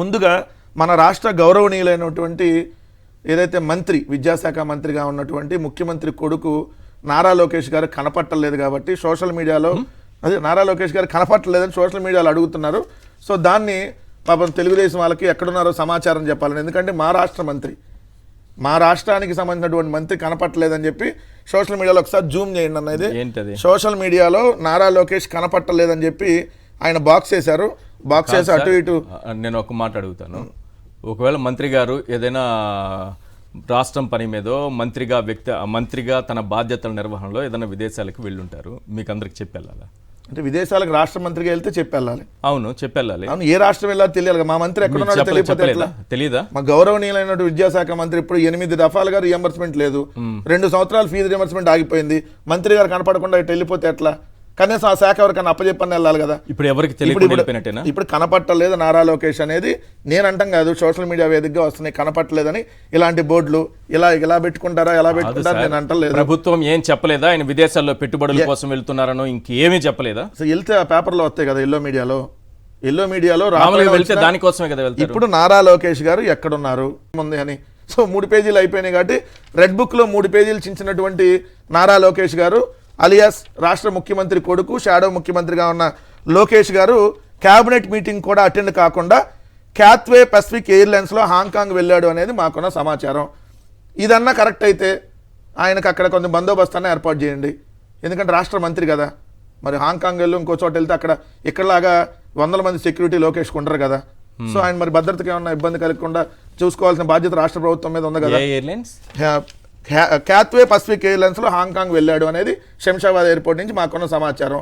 ముందుగా మన రాష్ట్ర గౌరవనీయులైనటువంటి ఏదైతే మంత్రి విద్యాశాఖ మంత్రిగా ఉన్నటువంటి ముఖ్యమంత్రి కొడుకు నారా లోకేష్ గారు కనపట్టలేదు కాబట్టి సోషల్ మీడియాలో అదే నారా లోకేష్ గారు కనపట్టలేదని సోషల్ మీడియాలో అడుగుతున్నారు. సో దాన్ని పాపం తెలుగుదేశం వాళ్ళకి ఎక్కడున్నారో సమాచారం చెప్పాలని, ఎందుకంటే మా రాష్ట్ర మంత్రి, మా రాష్ట్రానికి సంబంధించినటువంటి మంత్రి కనపట్టలేదని చెప్పి సోషల్ మీడియాలో ఒకసారి జూమ్ చేయండి అన్నది. సోషల్ మీడియాలో నారా లోకేష్ కనపట్టలేదని చెప్పి ఆయన బాక్స్ వేశారు. బాక్స్ వేసి అటు ఇటు. నేను ఒక మాట అడుగుతాను, ఒకవేళ మంత్రి గారు ఏదైనా రాష్ట్రం పని మీదో మంత్రిగా తన బాధ్యతల నిర్వహణలో ఏదైనా విదేశాలకు వెళ్ళుంటారు, మీకు అందరికి చెప్పెళ్ళాలా? అంటే విదేశాలకు రాష్ట్ర మంత్రిగా వెళ్తే చెప్పెళ్ళాలి. అవును, చెప్పెళ్ళాలి. అవును, ఏ రాష్ట్రం వెళ్ళాలి తెలియాలి. మా మంత్రి ఎక్కడున్నాడో తెలియదా? మా గౌరవనీయులైన విద్యాశాఖ మంత్రి ఇప్పుడు 8 దఫాలుగా రియంబర్స్మెంట్ లేదు, 2 సంవత్సరాలు ఫీజు రియంబర్స్మెంట్ ఆగిపోయింది. మంత్రి గారు కనపడకుండా ఇటు వెళ్ళిపోతే ఎట్లా? కనీసం ఆ శాఖ ఎవరికైనా అప్పచెప్పని వెళ్ళాలి కదా. ఇప్పుడు ఎవరికి తెలియకపోయినట్టేనా? ఇప్పుడు కనపట్టలేదు నారా లోకేష్ అనేది నేను అంటాం కాదు, సోషల్ మీడియా వేదికగా వస్తున్నాయి. కనపట్టలేదని ఇలాంటి బోర్డులు ఇలా పెట్టుకుంటారా, ఎలా పెట్టుకుంటారా నేను అంటలేదు. ప్రభుత్వం ఏం చెప్పలేదా ఆయన విదేశాల్లో పెట్టుబడుల కోసం వెళ్తున్నారనో ఇంకేమీ చెప్పలేదా? సో వెళ్తే ఆ పేపర్లో వస్తాయి కదా, ఎల్లో మీడియాలో వెళ్తే దానికోసమే కదా వెళ్తారు. ఇప్పుడు నారా లోకేష్ గారు ఎక్కడున్నారు ఉంది అని. సో 3 పేజీలు అయిపోయినాయి కాబట్టి రెడ్ బుక్ లో 3 పేజీలు చించినటువంటి నారా లోకేష్ గారు అలియాస్ రాష్ట్ర ముఖ్యమంత్రి కొడుకు, షాడో ముఖ్యమంత్రిగా ఉన్న లోకేష్ గారు క్యాబినెట్ మీటింగ్ కూడా అటెండ్ కాకుండా క్యాత్వే పసిఫిక్ ఎయిర్లైన్స్లో హాంకాంగ్ వెళ్ళాడు అనేది మాకున్న సమాచారం. ఇదన్నా కరెక్ట్ అయితే ఆయనకు అక్కడ కొంచెం బందోబస్తు అన్న ఏర్పాటు చేయండి, ఎందుకంటే రాష్ట్ర మంత్రి కదా. మరి హాంకాంగ్ వెళ్ళి ఇంకో చోట వెళ్తే అక్కడ ఇక్కడలాగా 100 మంది సెక్యూరిటీ లోకేష్కి ఉండరు కదా. సో ఆయన మరి భద్రతకి ఏమన్నా ఇబ్బంది కలగకుండా చూసుకోవాల్సిన బాధ్యత రాష్ట్ర ప్రభుత్వం మీద ఉంది కదా. క్యాత్వే పసిఫిక్ ఎయిర్లైన్స్లో హాంకాంగ్ వెళ్ళాడు అనేది శంషాబాద్ ఎయిర్పోర్ట్ నుంచి మాకున్న సమాచారం.